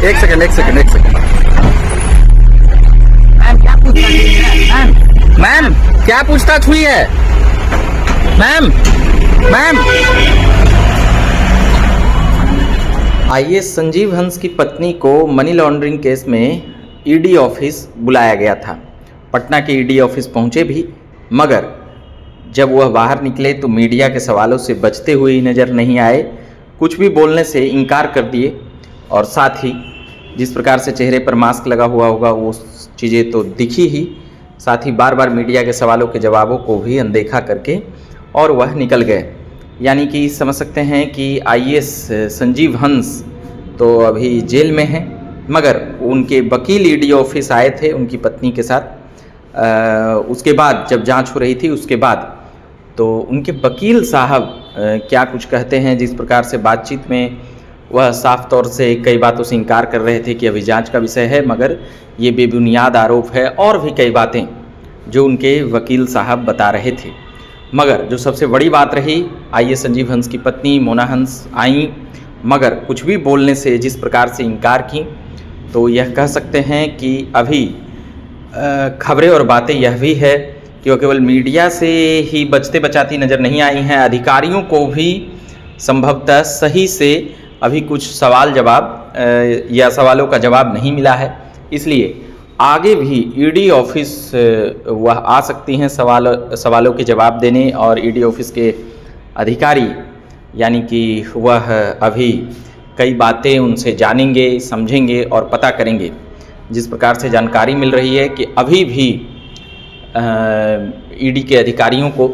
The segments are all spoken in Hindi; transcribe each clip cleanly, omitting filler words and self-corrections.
एक सेकंड एक सेकंड एक सेकंड। मैम क्या पूछताछ हुई है? मैम क्या पूछताछ हुई है? Ma'am ma'am IAS Sanjeev Hans की पत्नी को मनी लॉन्ड्रिंग केस में ईडी ऑफिस बुलाया गया था। पटना के ईडी ऑफिस पहुंचे भी, मगर जब वह बाहर निकले तो मीडिया के सवालों से बचते हुए ही नज़र नहीं आए। कुछ भी बोलने से इनकार कर दिए और साथ ही जिस प्रकार से चेहरे पर मास्क लगा हुआ होगा वो चीज़ें तो दिखी ही, साथ ही बार बार मीडिया के सवालों के जवाबों को भी अनदेखा करके और वह निकल गए। यानी कि समझ सकते हैं कि आईएएस संजीव हंस तो अभी जेल में हैं, मगर उनके वकील ईडी ऑफिस आए थे उनकी पत्नी के साथ। उसके बाद जब जांच हो रही थी उसके बाद तो उनके वकील साहब क्या कुछ कहते हैं, जिस प्रकार से बातचीत में वह साफ तौर से कई बातों से इनकार कर रहे थे कि अभी जांच का विषय है, मगर ये बेबुनियाद आरोप है, और भी कई बातें जो उनके वकील साहब बता रहे थे। मगर जो सबसे बड़ी बात रही, आईएएस संजीव हंस की पत्नी मोना हंस आई, मगर कुछ भी बोलने से जिस प्रकार से इनकार की, तो यह कह सकते हैं कि अभी खबरें और बातें यह भी है कि वो केवल मीडिया से ही बचते बचाती नज़र नहीं आई हैं, अधिकारियों को भी संभवतः सही से अभी कुछ सवाल जवाब या सवालों का जवाब नहीं मिला है। इसलिए आगे भी ईडी ऑफिस वह आ सकती हैं सवालों के जवाब देने, और ईडी ऑफिस के अधिकारी यानी कि वह अभी कई बातें उनसे जानेंगे, समझेंगे और पता करेंगे। जिस प्रकार से जानकारी मिल रही है कि अभी भी ईडी के अधिकारियों को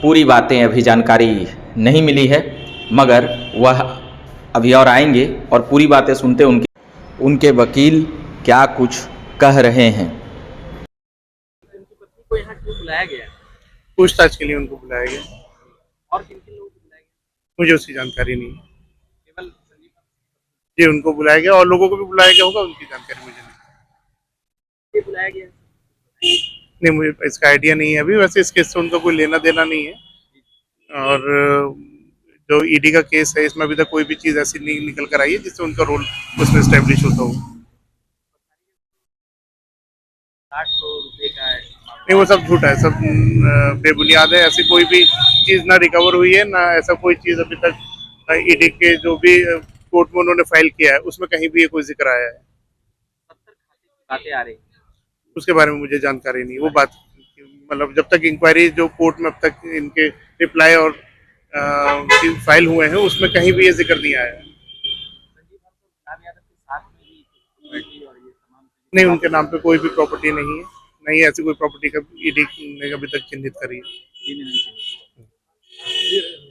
पूरी बातें अभी जानकारी नहीं मिली है, मगर वह अभी और आएंगे और पूरी बातें सुनते उनके वकील क्या कुछ कह रहे हैं। उनकी पत्नी को यहाँ क्यों बुलाया गया है? पूछताछ के लिए उनको बुलाया गया। और किन किन लोगों को बुलाया गया? मुझे उसकी जानकारी नहीं है। केवल संजीव हंस जी उनको बुलाया गया और लोगों को भी बुलाया गया होगा, उनकी जानकारी मुझे नहीं। को बुलाया गया है? नहीं, मुझे इसका आइडिया नहीं है अभी। वैसे इस केस से उनका कोई लेना देना नहीं है, और जो ईडी का केस है इसमें अभी तक कोई भी चीज़ ऐसी नहीं निकल कर आई है जिससे उनका रोल उसमें स्टैब्लिश होता हो। 60 करोड़ रुपए का है। नहीं, वो सब झूठा है, सब बेबुनियाद है। ऐसी कोई भी चीज़ ना रिकवर हुई है, ना ऐसा कोई चीज़ अभी तक ईडी के जो भी कोर्ट में उन्होंने फाइल किया है उसमें कहीं भी ये कोई जिक्र आया है। 70 खाते की बातें आ रही हैं। उसके बारे में मुझे जानकारी नहीं। वो बात मतलब जब तक इंक्वायरी जो कोर्ट में अब तक इनके रिप्लाई और फाइल हुए हैं उसमें कहीं भी ये जिक्र नहीं आया है। संजीव हंस और गुलाब यादव के साथ में भी प्रॉपर्टी और ये तमाम चीजें नहीं, उनके नाम पे कोई भी प्रॉपर्टी नहीं है, नहीं ऐसी कोई प्रॉपर्टी का ईडी ने अभी तक चिन्हित करी है। नहीं चाहिए।